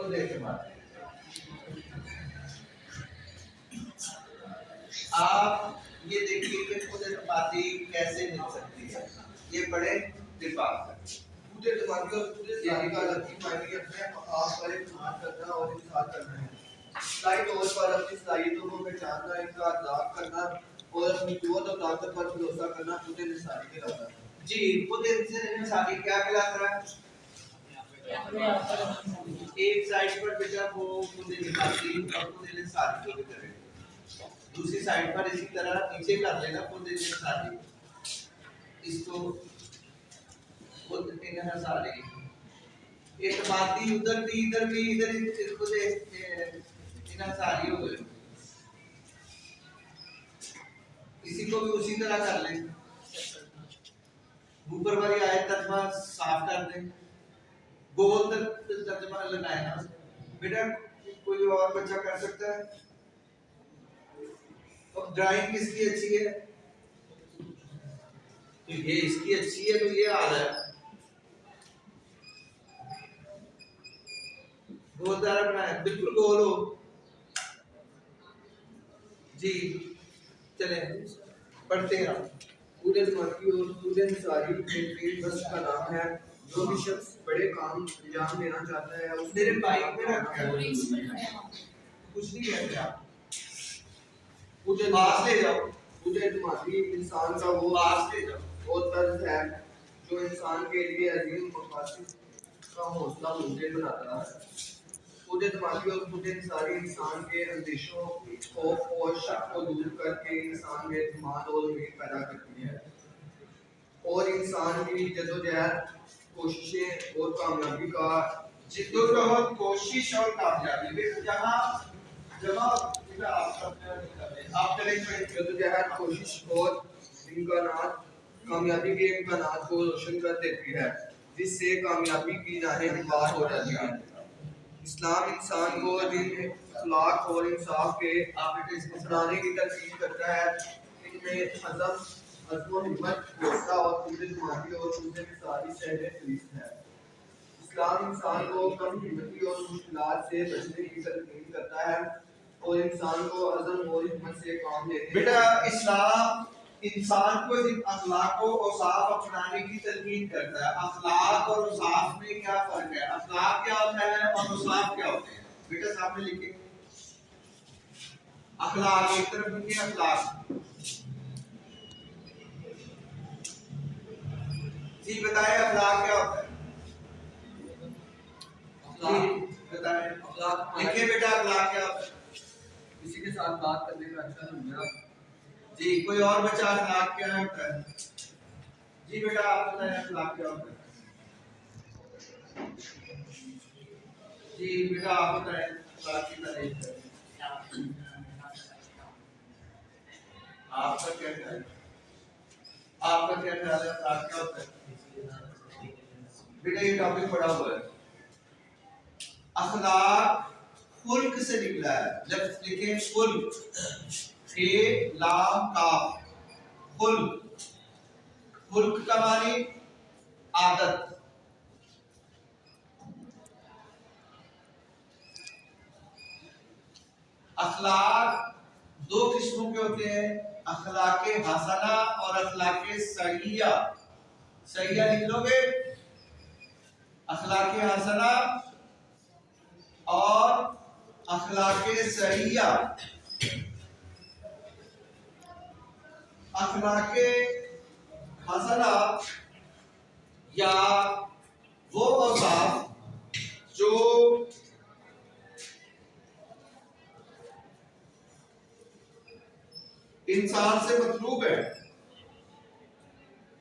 खुद एतमादी। आप ये देखिए कि खुद एतमादी कैसे मिल सकती है, ये बड़े दिमाग है। खुद एतमादी और खुद इस्लाही का अलग मायने अपने आप पर इत्मीनान करना और इंतजार करना है। इस्लाही तौर पर अपनी सलाहियतों को पहचानना, इनका अदलाक करना और अपनी कुव्वत और ताकत पर भरोसा करना खुद इंसानी कहलाता है। जी, खुद इंसानी क्या कहलाता है? एक साइड पर बेटा वो खुद इंसानी और खुद इंसानी को भी करेगा, दूसरी साइड पर इसी तरह नीचे कर लेना खुद इंसानी, इसको खुद इंसानी एतमादी उधर भी इधर भी इधर खुद इंसानी हो गए। इसी को भी उसी तरह कर लें, ऊपर वाली आयत तर्जमा साफ कर दें, गोल तर्जमा लगाए ना बेटा। कोई और बच्चा कर सकता है? अब ड्राइंग किसकी अच्छी है? तो ये इसकी अच्छी है तो ये आ रहा है, गोल दायरा बनाए, बिल्कुल गोल हो। जी चले पढ़ते हैं हम। खुद एतमादी और खुद इंसानी बेहतरीन वस्फ का नाम है। जो भी शख्स बड़े काम अंजाम देना चाहता है उस मेरे बाइक में रख कुछ नहीं कहते आप, खुद पास ले जाओ, खुद एतमादी इंसान का वो पास ले जाओ। वो तर्ज है जो इंसान के लिए अजीम मकासद का हौसला मुमकिन बनाता है। खुद एतमादी और खुद इंसानी इंसान के अंदेशों, खौफ और शक को दूर करके इंसान में एतमाद और उम्मीद पैदा करती है और इंसान की जद्दोजहद, कोशिशें और कामयाबी का जिद्दोजहद, कोशिश और कामयाबी जहाँ जब आप करेंगे जद्दोजहद, कोशिश और इम्कानात कामयाबी के इम्कानात को रोशन कर देती है, जिससे कामयाबी की राहें हमवार हो जाती हैं। इस्लाम इंसान को दीन, अखलाक और इंसाफ के अपनाने की तरकीब करता है। इनमें अज़्म व हिम्मत, हौसला और खुद एतमादी और खुद इंसानी शहरें फरीस्त है। इस्लाम इंसान को कम हिम्मती और मुश्किलात से बचने की तरकीब करता है और इंसान को अज़्म और हिम्मत से काम लेने बेटा इस्लाम इंसान को अखलाक और औसाफ अपनाने की तलकीन करता है। अखलाक और औसाफ में क्या फर्क है? अखलाक क्या होता है और औसाफ क्या होते हैं? बेटा सामने लिखे, अखलाक एक तरफ लिखे, अखलाक जी बताएं अखलाक क्या होता है? जी बताएं, लिखे बेटा अखलाक क्या होता है? किसी के साथ बात करने का अच्छा समझना। जी कोई और बच्चा अखलाक क्या होता है? जी बेटा आप बताएं अखलाक क्या होता है? जी बेटा आप बताएं अखलाक की तारीफ है। आपका क्या ख्याल है? आपका क्या ख्याल है अखलाक क्या होता है? बेटा ये टॉपिक पढ़ा हुआ है। अखलाक खुल्क से निकला है, लफ्ज लिखे खुल्क, खे लाम काफ, खुल्क। खुल्क का मानी आदत। अखलाक दो किस्मों के होते हैं, अखलाके हसना और अखलाके सहिया। सहिया लिख लोगे, अखलाके हसना और अखलाके सहिया। अखलाके हसना या वो औसाफ जो इंसान से मतलूब है,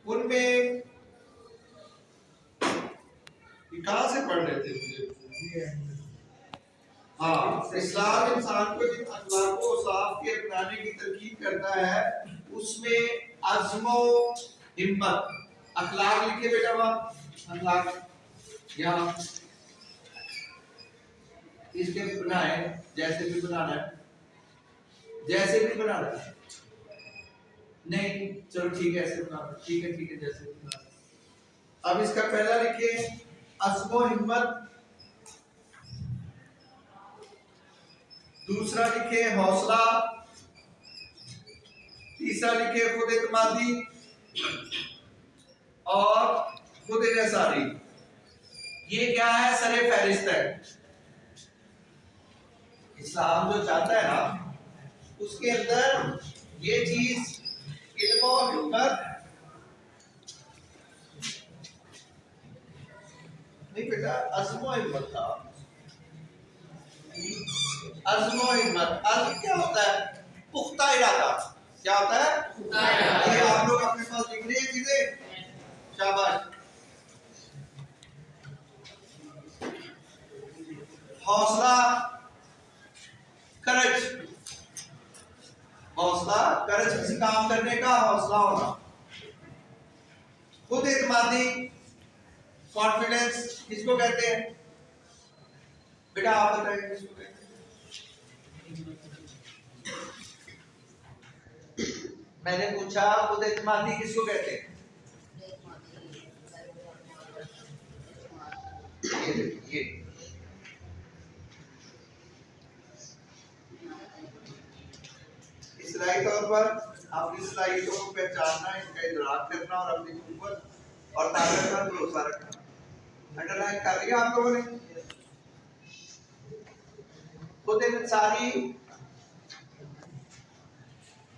उनमें कहां से पढ़ रहे थे मुझे? हाँ, इस्लाम इंसान को जिन अखलाकों और साफ के अपनाने की तरकीब करता है उसमें अज़्म हिम्मत। अखलाक लिखे बेटा, वहां अखलाक यहाँ इसके बनाए, जैसे भी बनाना है, जैसे भी बनाना है। नहीं चलो ठीक है ऐसे बना, ठीक है जैसे भी बना। अब इसका पहला लिखे अज़्म हिम्मत, दूसरा लिखे हौसला, तीसरा लिखे खुद एतमादी और खुद इन्हिसारी। ये क्या है? सरे फहरिस्त है। इस्लाम जो चाहता है ना, उसके अंदर ये चीज इल्म और हिम्मत नहीं बेटा, अज़्म हिम्मत था। अज़्म हिम्मत, अज़्म क्या होता है? पुख्ता इरादा। क्या होता है? पुख्ता इरादा। ये आप लोग अपने पास लिख रहे हैं चीजें, शाबाश। हौसला, करज, हौसला करज, किसी काम करने का हौसला होना। खुद एतमादी, कॉन्फिडेंस किसको कहते हैं? बेटा आप बताइए किसको कहते हैं? मैंने पूछा खुद एतमादी किसको कहते हैं? ये इस्लाही तौर पर अपनी सलाहियतों को पहचानना, इनका इदराक करना और अपनी कुव्वत और ताकत पर भरोसा रखना। अंडरलाइन कर लिया आप लोगों ने? खुद इन्हिसारी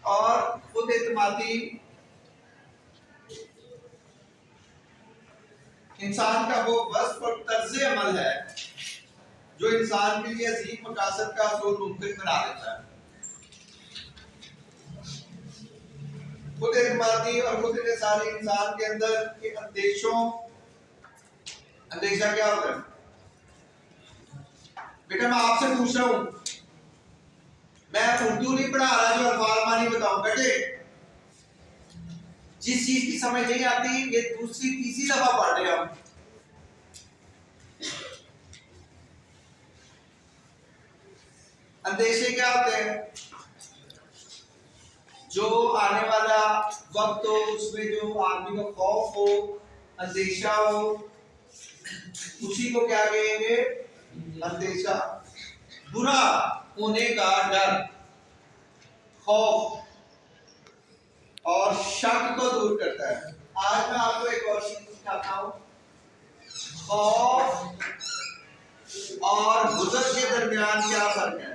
और खुद एतमादी इंसान का वो वस्फ और तर्ज अमल है जो इंसान के लिए अजीम मकासद का हसूल मुमकिन बना देता है। खुद एतमादी और खुद इन्हिसारी इंसान के अंदर के अंदेशा क्या होता है? बेटा मैं आपसे पूछ रहा हूं, मैं उर्दू नहीं पढ़ा रहा जो अल्फाज मानी बताऊं। बेटे जिस चीज की समझ नहीं आती, ये दूसरी तीसरी दफा पढ़ रहे हम। अंदेशे क्या होते हैं? जो आने वाला वक्त हो उसमें जो आदमी को खौफ हो, अंदेशा हो, उसी को क्या कहेंगे? अंदेशा। बुरा होने का डर, खौफ और शक को दूर करता है। आज मैं आपको एक और चीज सिखाता हूं। खौफ और हुज़न के दरमियान क्या फर्क है?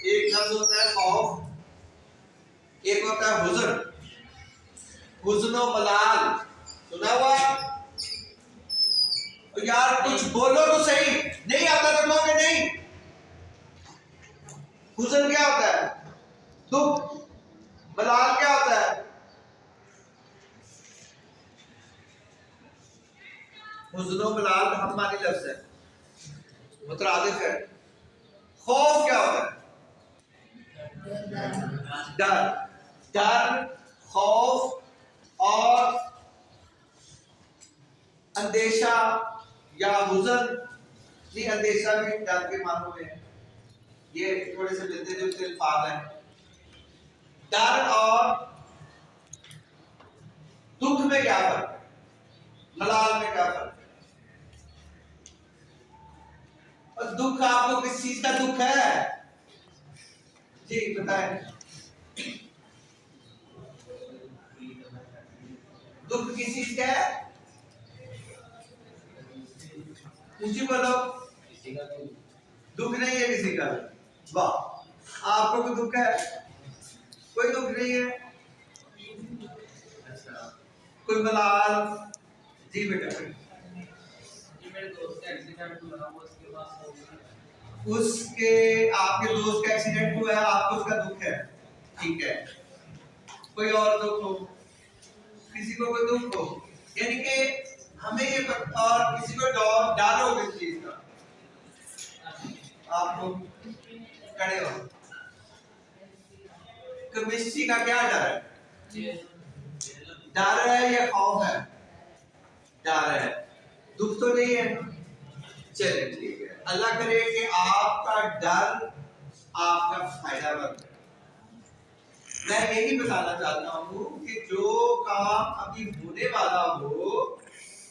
एक लफ्ज होता है खौफ, एक होता है हुज़न। हुज़्न और मलाल सुना हुआ? यार कुछ बोलो तो सही, नहीं आता तो कहोगे नहीं। हुज़न क्या होता है? दुख। मलाल क्या होता है? हुज़्न और मलाल हमारी लफ्ज है, मुतरादिफ है। खौफ क्या होता है? डर। डर, खौफ और अंदेशा या हुज़न, नहीं अंदेशा भी डर के मानों में है। ये थोड़े से मिलते जुलते अल्फाज हैं। डर और दुख में क्या फर्क है? मलाल में क्या फर्क है? और दुख आपको किस चीज का दुख है? जी बताएं। दुख किस चीज का है? ऊंची बोलो। दुख नहीं है किसी का। वाह, आपको कोई दुख है? कोई दुख नहीं है। अच्छा, कोई मलाल? जी बेटा। मेरे दोस्त का एक्सीडेंट हुआ, उसके बाद उसके आपके दोस्त का एक्सीडेंट हुआ है, आपको उसका दुख है, ठीक है। कोई और दुख हो, किसी को कोई दुख हो, यानी कि हमें ये और किसी को डर हो किस चीज का? आपको खड़े हो, केमिस्ट्री का क्या डर है? डर है या खौफ है? डर है, दुख तो नहीं है। चलिए ठीक है, अल्लाह करे कि आपका डर आपका फायदा मंद है। मैं यही बताना चाहता हूँ कि जो काम अभी होने वाला हो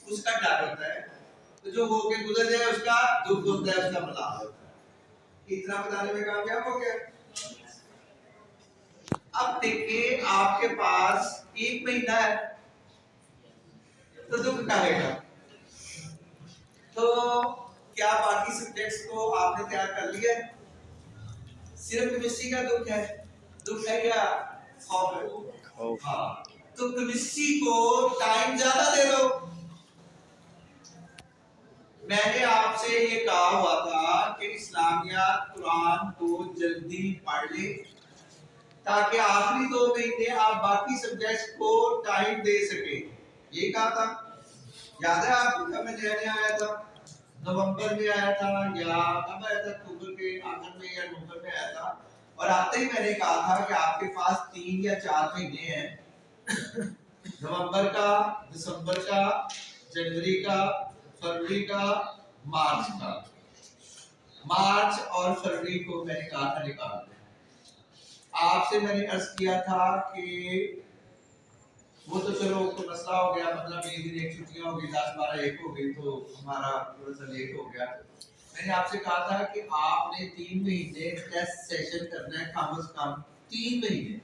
उसका डर होता है, तो जो होके गुजर जाए उसका दुख होता है, उसका मलाल होता है। इतना बताने में कामयाब हो गया। अब देखिए आपके पास 1 महीना है तो दुख कहेगा। तो क्या बाकी सब्जेक्ट्स को आपने तैयार कर लिया है? सिर्फ केमिस्ट्री का दुख है। दुख है क्या? खौफ है। हाँ, तो केमिस्ट्री को टाइम ज्यादा दे दो। मैंने आपसे ये कहा हुआ था कि इस्लामियात कुरान को जल्दी पढ़ ले ताकि आखिरी 2 महीने आप बाकी सब्जेक्ट्स को टाइम दे सके। ये कहा था, याद है आपको? जब मैं नया आया था, नवंबर में आया था या कब आया था? अक्टूबर के आखिर में या नवंबर में आया था। और आते ही मैंने कहा था कि आपके पास 3 या 4 महीने हैं, नवंबर का, दिसंबर का, जनवरी का, फरवरी का, मार्च का। मार्च और फरवरी को मैंने कहा था निकाल। आपसे मैंने अर्ज किया था कि वो तो चलो तो मसला हो गया, मतलब 1 दिन 1 छुट्टियां हो गई, 10 12 1 हो गई, तो हमारा थोड़ा सा लेट हो गया। मैंने आपसे कहा था कि आपने 3 महीने टेस्ट सेशन करना है, कम से कम 3 महीने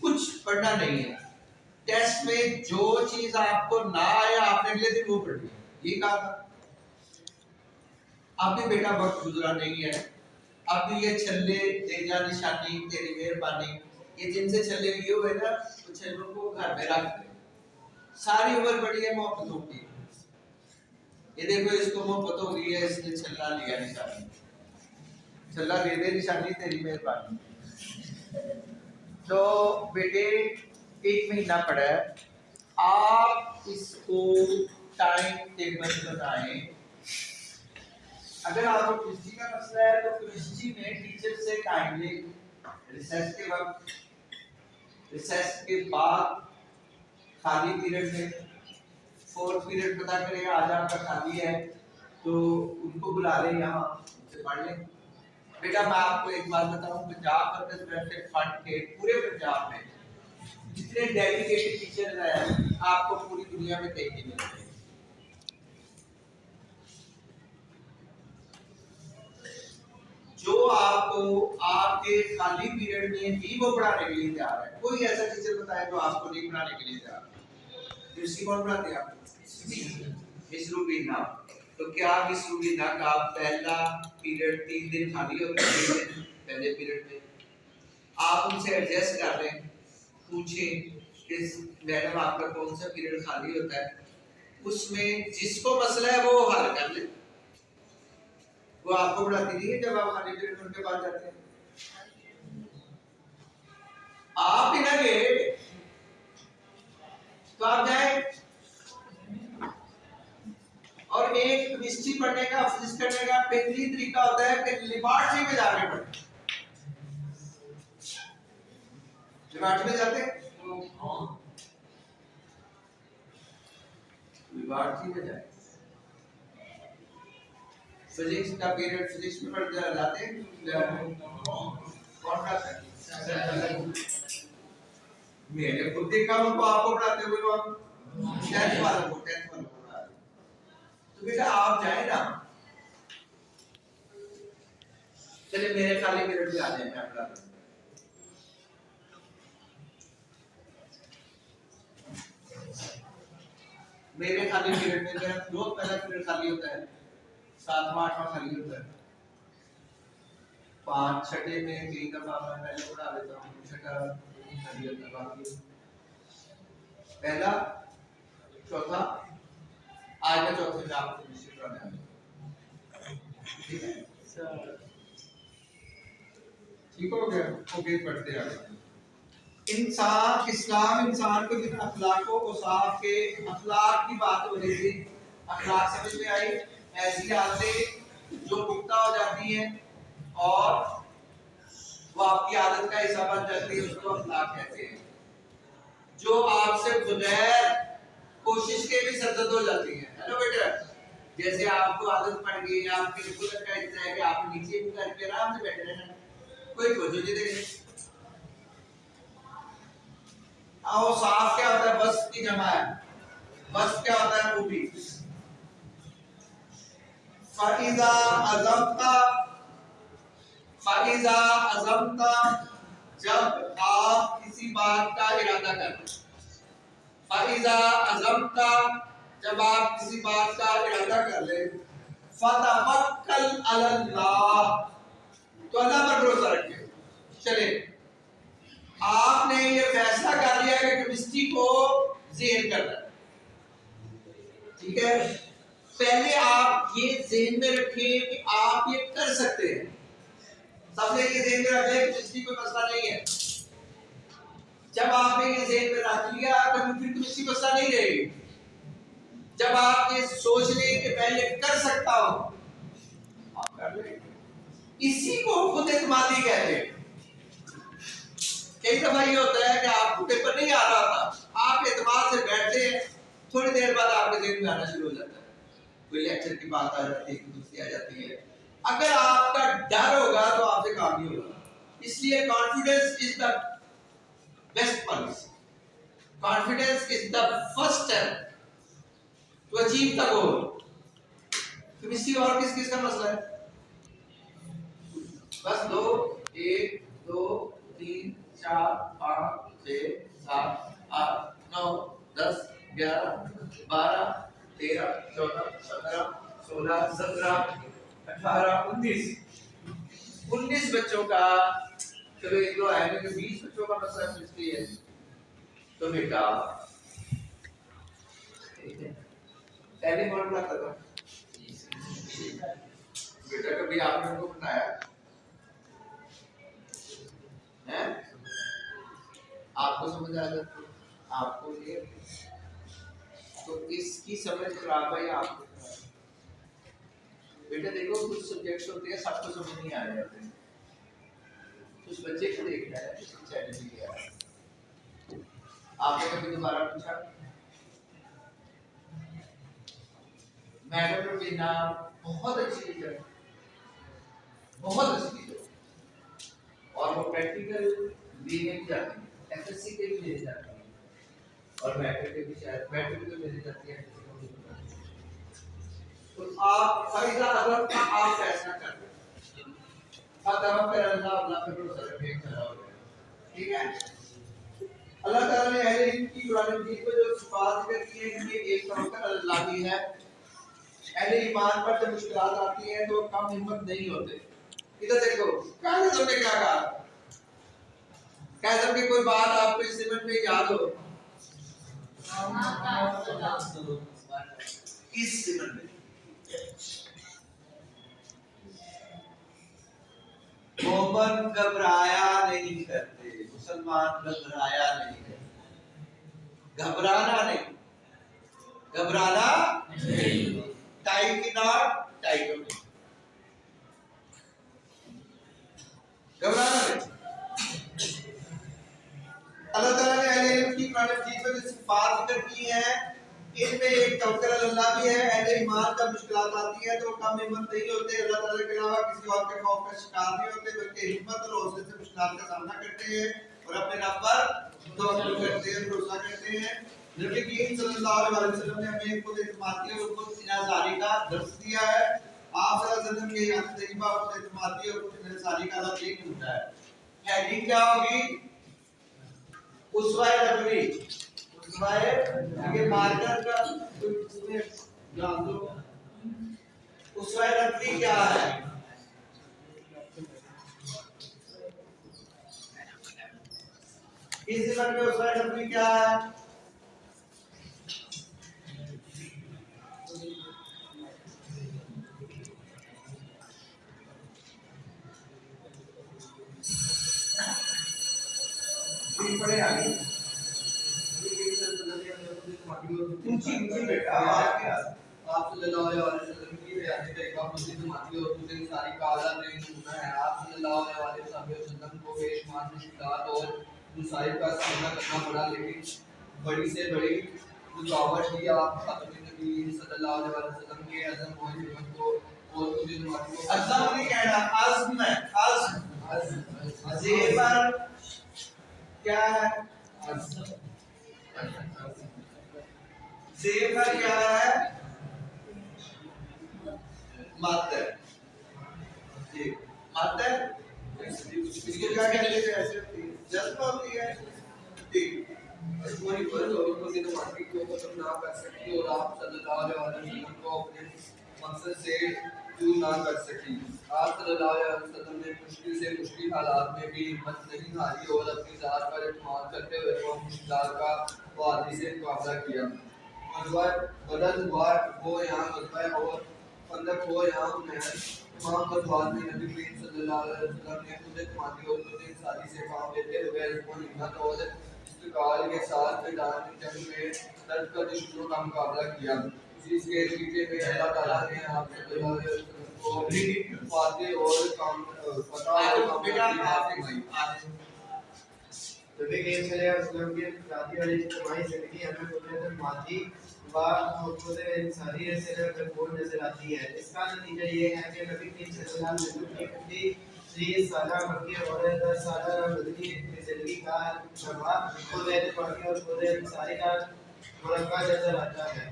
कुछ पढ़ना नहीं है। टेस्ट में जो चीज आपको ना आए आपने अगले दिन वो पढ़नी है, ये कहा था। अब भी बेटा वक्त गुजरा नहीं है, अब भी ये छल्ले दे जा निशानी तेरी मेहरबानी, ये जिनसे छल्ले लिए हुए ना, तो छल्लों को घर में रख दे। सारी उम्र बड़ी है मोहब्बतों की। ये देखो इसको मोहब्बत हो गई है, इसने छल्ला लिया निशानी, छल्ला दे दे निशानी तेरी मेहरबानी। तो बेटे 1 महीना पड़ा है, आप इसको टाइम टेबल बनाएं। अगर आपको केमिस्ट्री का मसला है तो केमिस्ट्री में टीचर से टाइम ले, रिसेस के वक्त, रिसेस के बाद खाली पीरियड में 4th पीरियड पता करें आज आपका खाली है तो उनको बुला लें, यहाँ उनसे पढ़ लें। बेटा मैं आपको एक बात बताऊं, पंजाब वर्कर्स वेलफेयर फंड के पूरे पंजाब में जितने डेडिकेटेड टीचर हैं आपको पूरी दुनिया में कहीं नहीं मिलेंगे। जो आपको आपके खाली पीरियड में भी वो पढ़ाने के लिए तैयार है। कोई ऐसा टीचर बताए जो आपको नहीं पढ़ाने के लिए तैयार है? कृषि कौन पढ़ाते हैं आपको? मिस रूबीना। तो क्या मिस रूबीना का पहला पीरियड 3 दिन खाली होता है? पहले पीरियड में आप उनसे एडजस्ट कर लें, पूछें कि मैडम आपका कौन सा पीरियड खाली होता है, उसमें जिसको मसला है वो हल कर ले। वो आपको पढ़ाती नहीं है जब आप खाली पीरियड में उनके पास जाते हैं। आप ही ना गए तो आप जाए। और एक केमिस्ट्री पढ़ने का, फिजिक्स करने का बेहतरीन तरीका होता है कि लेबोरेटरी में जाके पढ़ें। लेबोरेटरी में जाते हैं, लेबोरेटरी में जाए। फिजिक्स का पीरियड फिजिक्स में पढ़ जाते हैं, कौन पढ़ाता है? मैंने खुद देखा उनको आपको पढ़ाते हुए, वहां 10th वालों को पढ़ा। तो बेटा आप जाए ना, चलिए मेरे खाली पीरियड में आ जाए, मैं पढ़ाता हूं। मेरे खाली पीरियड में मेरा रोज पहला पीरियड खाली होता है, 7वां 8वां खाली होता है, 5 छठे में 3 दफा मैं पहले पढ़ा देता हूँ, छठा खाली होता है, बाकी पहला चौथा। आज मैं चौथे में आपको केमिस्ट्री पढ़ाने वाला हूं, ठीक है सर? ठीक हो गया? ओके, पढ़ते हैं। इंसान, इस्लाम इंसान को जिन अखलाकों औसाफ के, अखलाक की बात हो रही थी, अखलाक समझ में आई? ऐसी आदतें जो पुख्ता हो जाती हैं और वो आपकी आदत का हिस्सा बन जाती है, उसको अखलाक कहते हैं। जो आपसे बगैर कोशिश के भी सरजद हो जाती है। हेलो बेटा, जैसे आपको आदत पड़ गई, आपके बिल्कुल का इतना है कि आप नीचे भी करके आराम से बैठे रहना, कोई तवज्जो नहीं देगी। आओ, साफ क्या होता है? बस की जमा है। बस क्या होता है? खूबी। फइज़ा अज़मता फाइजा अज़मता, जब आप किसी बात का इरादा कर लें। फाइजा अज़मता, जब आप किसी बात का इरादा कर लें। फतवक्कल अलल्लाह, तो अल्लाह पर भरोसा रखिए। चले, आपने ये फैसला कर लिया कि केमिस्ट्री को ज़हन करना है, ठीक है। पहले आप ये ज़हन में रखें कि आप ये कर सकते हैं। सबसे ये ज़हन में रखें कि केमिस्ट्री कोई मसला नहीं है। जब आपने ये ज़हन में रख लिया तो फिर केमिस्ट्री मसला नहीं रहेगी। जब आप ये सोच लें कि मैं ये कर सकता हूं, आप कर लेंगे। इसी को खुद एतमादी कहते हैं। कई दफा ये होता है कि आपको पेपर नहीं आ रहा था, आप एतमाद से बैठते हैं, थोड़ी देर बाद आपके ज़हन में आना शुरू हो जाता है, कोई लेक्चर की बात आ जाती है, दूसरी आ जाती है। अगर आपका डर होगा तो आपसे काम नहीं होगा। इसलिए confidence is the best policy. Confidence is the first step to achieve the goal. Chemistry और किस किस का मसला है? बस दो, 1 2 3 4 5 6 7 8 9 10 11 12 13 14 15 16 17 18 19 बच्चों का, चलो एक दो आए हैं, 20 बच्चों का मसला केमिस्ट्री है। तो बेटा पहले फॉर्मूला करो बेटा, कभी आपने उनको बताया है? आपको समझ आ जाती, आपको ये तो इसकी समझ खराब है या आपको? बेटा देखो, कुछ सब्जेक्ट्स होते हैं सबको समझ नहीं आ रहे होते हैं। कुछ बच्चे को देखना है, कुछ चैलेंज किया है। आपने कभी दोबारा पूछा? मैडम ने बिना बहुत अच्छी टीचर, बहुत अच्छी टीचर, और वो प्रैक्टिकल देने भी जाती है, एफएससी के भी देने जाती है, और मैट्रिक के भी शायद मैट्रिक के देने जाती है। तो आप फाइजा अज़म का आप फैसला कर लो। अल्लाह पर अल्लाह पे भरोसा रखिए, खड़ा हो गया, ठीक है। अल्लाह ताला ने अहले इल्म की कुरान मजीद में जो सिफात करती है कि एक तवक्कुल अल्लाह की है। अहले ईमान पर जब मुश्किलात आती हैं तो कम हिम्मत नहीं होते। इधर देखो, काज़म ने क्या कहा? काज़म की कोई बात आपको इस ज़मन में याद हो? इस ज़मन में मोहम्मद घबराया नहीं करते, मुसलमान घबराया नहीं करते। घबराना नहीं, घबराना नहीं, टाइट की नॉट टाइट हो नहीं, घबराना नहीं। अल्लाह ताला ने अहले इल्म की कुरान मजीद में जो सिफात जिक्र की है, इनमें एक तवक्कुल अल्लाह भी है। अहले ईमान जब मुश्किलात आती है तो कम हिम्मत नहीं होते, अल्लाह ताला के अलावा किसी और के खौफ का शिकार नहीं होते, बल्कि हिम्मत और हौसले से मुश्किलात का सामना करते हैं और अपने रब पर तवक्कुल करते हैं, भरोसा करते हैं। नबी करीम सल्लल्लाहु अलैहि वसल्लम ने हमें खुद इत्मीनान और खुद इनाज़ारी का दर्स दिया है। आप सल्लल्लाहु अलैहि वसल्लम के यहाँ तरीका खुद इत्मीनान और खुद इनाज़ारी का अलग एक होता है। हेडिंग क्या होगी? उसवाए नबवी, उसवाए, ये मार्कर का इसमें जान दो। उसवाए नबवी क्या है? इस ज़मन में उसवाए नबवी क्या है? पढ़े आगे ऊंची ऊंची बेटा आवाज क्या? आप सल्लल्लाहु अलैहि वसल्लम की हयात तरीका मुस्लिम माती और खुद सारी काला नहीं होना है। आप सल्लल्लाहु अलैहि वसल्लम को बेशुमार मुश्किलात और मुसाइब का सामना करना पड़ा, लेकिन बड़ी से बड़ी रुकावट ही आप खातमुन नबी सल्लल्लाहु अलैहि वसल्लम के अज़म और हिम्मत को और खुद माती को अज़म नहीं कहना, अज़्म है, अज़्म। ज़ेबर क्या है? ज़ेबर क्या है? मत, जी मत इसको क्या कहते हैं? ऐसे जज्बा होती है ठीक। तुम्हारी वर्द और खुद नमाजी को खत्म ना कर सकी और आप सल्लल्लाहु अलैहि वसल्लम को अपने मकसद से दूर ना कर सकी। आप सल्लल्लाहु अलैहि वसल्लम ने मुश्किल से मुश्किल हालात में भी हिम्मत नहीं हारी और अपनी ज़ात पर इत्मीनान करते हुए कौम मुश्किलात का बहादुरी से मुकाबला किया। गज़वा बदर हुआ वो यहाँ गज़वा और खंदक हो यहाँ हुनैन, तमाम गज़वात में नबी करीम सल्लल्लाहु अलैहि वसल्लम ने खुद इत्मीनानी और खुद इंसानी से काम लेते हुए इल्म हिम्मत और इस्तिक़ाल के साथ मैदान जंग में दर्द का दुश्मनों का मुकाबला किया। जिसके नतीजे में अल्लाह ताला ने आप सल्लल्लाहु अलैहि वसल्लम को फातह और फतह और कामयाबी फरमाई। नबी करीम सल्लल्लाहु अलैहि वसल्लम की ज़ाती और इज्तिमाई ज़िंदगी हमें कुदरत मादी व खुद इंसानियत से भरपूर नजर आती है। इसका नतीजा ये है कि नबी करीम सल्लल्लाहु अलैहि वसल्लम की पूरी 30 साल मक्की और 10 साल मदनी ज़िंदगी का नवा खुद इत्मीनानी और खुद इंसानी का मुरक्का नजर आता है।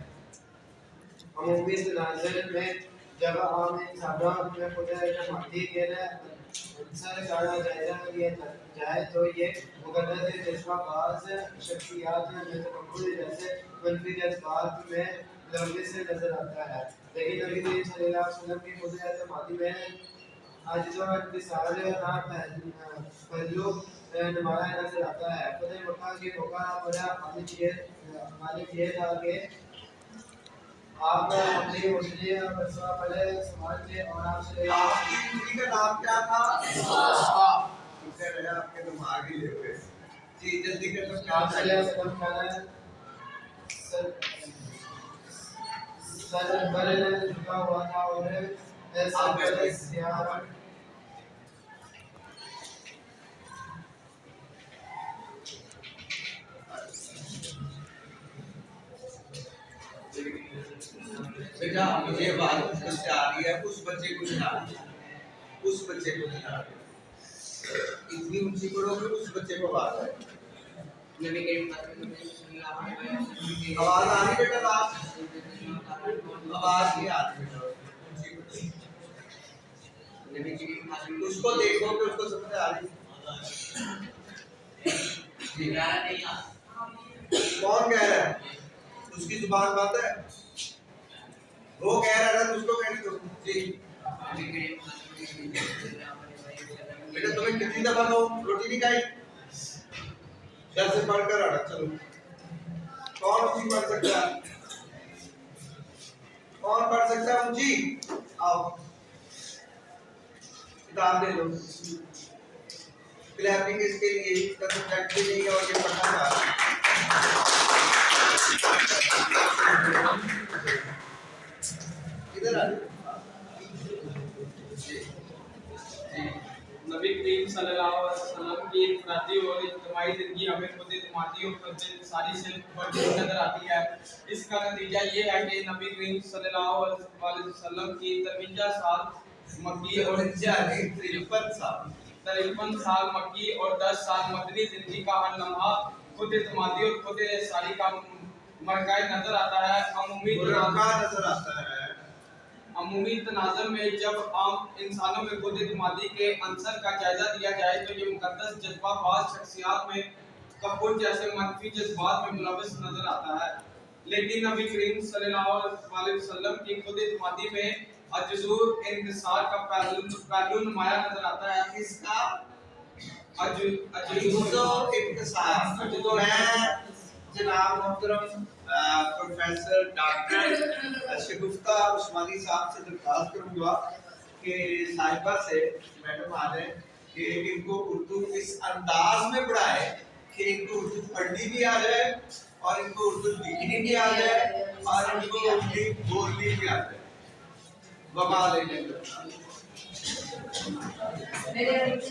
अमूमी तनाज़ुर में जब आम इंसानों में खुद इत्मीनानी के अंसर का जायजा लिया जाए तो ये मुक़द्दस जज्बाबाज़ शख्सियत में तफक्कुर जैसे मनफी जज्बात में लंबे से नजर आता है। लेकिन नबी करीम सल्लल्लाहु अलैहि वसल्लम की खुद इत्मीनानी में आजिज़ और इंकिसार ना पहलू नुमाया नजर आता है। खुद मक्का के मौका पर मालिक ये था कि आप अपनी मुस्लिम रसूल पहले सवाल थे और आपसे आपकी बीवी का नाम क्या था? इसे रहा आपके दिमाग ही ले हुए। जी जल्दी कर लो। आपसे सलाम खाना सर पर झुका हुआ था और ऐसा बेटा मुझे बात से आ रही है उस बच्चे को नहीं आ रही है, उस बच्चे को नहीं आ रही है। इतनी ऊंची पढ़ोगे उस बच्चे को बात है। नबी करीम सल्लल्लाहु अलैहि वसल्लम आवाज आ रही बेटा? आवाज नहीं आ रही बेटा। नबी करीम उसको देखो कि उसको समझ आ रही नहीं आ कौन कह रहा है? उसकी जुबान बंद है, वो कह रहा है उसको कहने दो। जी बेटा तुम्हें कितनी दफा कहूं रोटी नहीं खाई? घर से पढ़कर आना। चलो कौन ऊंची पढ़ सकता है? कौन पढ़ सकता है ऊंची? आओ किताब दे लो। क्लैपिंग इसके लिए इसका सब्जेक्ट भी नहीं है और ये पढ़ना चाह रहा है। इधर आ नबी करीम सल्लल्लाहु अलैहि वसल्लम की इनफरादी और इज्तिमाई ज़िंदगी हमें खुद इत्मीनानी और खुद इंसानी से भरपूर नजर आती है। इसका नतीजा ये है कि नबी करीम सल्लल्लाहु अलैहि वसल्लम की 53 साल मक्की और 53 साल मक्की और 10 साल मदनी ज़िंदगी का हर लम्हा खुद इत्मीनानी और खुद इंसानी का मरकज़ नजर आता है। अमूमी तनाज़ुर में जब आम इंसानों में खुद इत्मीनानी के अंसर का जायजा लिया जाए तो ये मुक़द्दस जज्बाबाज़ शख्सियत में कपूर जैसे मनफी जज्बात में मुलव्वस नजर आता है। लेकिन नबी करीम सल्लल्लाहु अलैहि वसल्लम की खुद इत्मीनानी में अजज़ू इंकिसार का पहलू नुमाया नजर आता है। किसका? अजज़ू इंकिसार। तो मैं जनाब मोहतरम प्रोफेसर डॉक्टर शगुफ्ता उस्मानी साहब से दरख्वास्त करूंगा कि साहिबा से मैडम आ जाए कि इनको उर्दू इस अंदाज में पढ़ाए कि इनको उर्दू पढ़नी भी आ जाए और इनको उर्दू लिखनी भी आ जाए और इनको उर्दू बोलनी भी आ जाए। वमा अलैना